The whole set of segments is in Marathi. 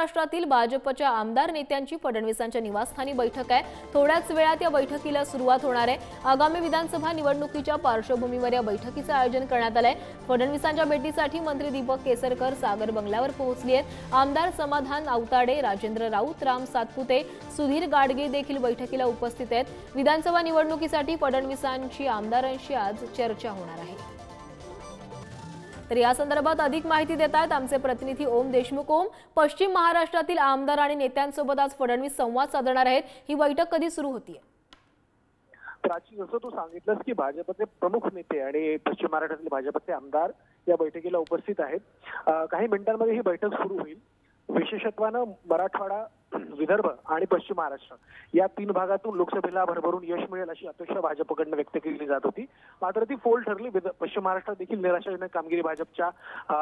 महाराष्ट्रातील भाजपच्या आमदार नेत्यांची फडणवीसांच्या निवासस्थानी बैठक आहे। थोड्याच वेळात या बैठकीला सुरुवात होणार आहे। आगामी विधानसभा निवडणुकीच्या पार्श्वभूमीवर या बैठकीचे आयोजन करण्यात आले आहे। फडणवीसांच्या भेटीसाठी मंत्री दीपक केसरकर सागर बंगल्यावर पोहोचले आहेत। आमदार समाधान आवताडे, राजेंद्र राऊत, राम सातपुते, सुधीर गाडगे देखील बैठकीला उपस्थित आहेत। विधानसभा निवडणुकीसाठी फडणवीसांची आमदारांशी आज चर्चा होणार आहे। तर या संदर्भात अधिक माहिती देत आहेत आमचे प्रतिनिधी ओम देशमुख। ओम, पश्चिम महाराष्ट्रातील आमदार आणि नेत्यांसोबत आज फडणवीस संवाद साधणार आहेत। ही बैठक कधी सुरू होतीये? प्राची, जसं तू सांगितलंस की भाजपचे प्रमुख नेते आणि पश्चिम महाराष्ट्रातील भाजपचे आमदार या बैठकीला उपस्थित आहेत। काही मिनिटांमध्ये ही बैठक सुरू होईल। विशेषत्वानं मराठवाडा, विदर्भ आणि पश्चिम महाराष्ट्र या 3 भागातून लोकसभेला भरभरून यश मिळेल अशी अपेक्षा भाजपकडून व्यक्त केली जात होती। मात्र ती फोल ठरली। पश्चिम महाराष्ट्रात देखील निराशाजनक कामगिरी भाजपच्या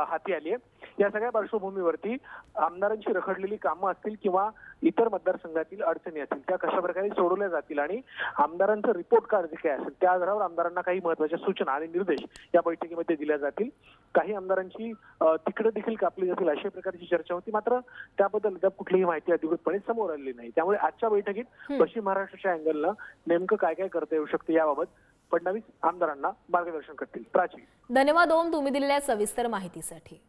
हाती आली आहे। या सगळ्या पार्श्वभूमीवरती आमदारांची रखडलेली कामं असतील किंवा इतर मतदारसंघातील अडचणी असतील त्या कशा प्रकारे सोडवल्या जातील आणि आमदारांचं रिपोर्ट कार्ड जे काय असेल त्या आधारावर आमदारांना काही महत्त्वाच्या सूचना आणि निर्देश या बैठकीमध्ये दिल्या जातील। काही आमदारांची तिकडे देखील कापली जातील अशा प्रकारची चर्चा होती। मात्र त्याबद्दल अद्याप कुठलीही माहिती अधिकृतपणे समोर आलेली नाही। त्यामुळे आजच्या बैठकीत पश्चिम महाराष्ट्राच्या अँगलनं नेमकं काय काय करता येऊ शकते याबाबत फडणवीस आमदारांना मार्गदर्शन करतील। प्राची, धन्यवाद ओम, तुम्ही दिलेल्या सविस्तर माहितीसाठी।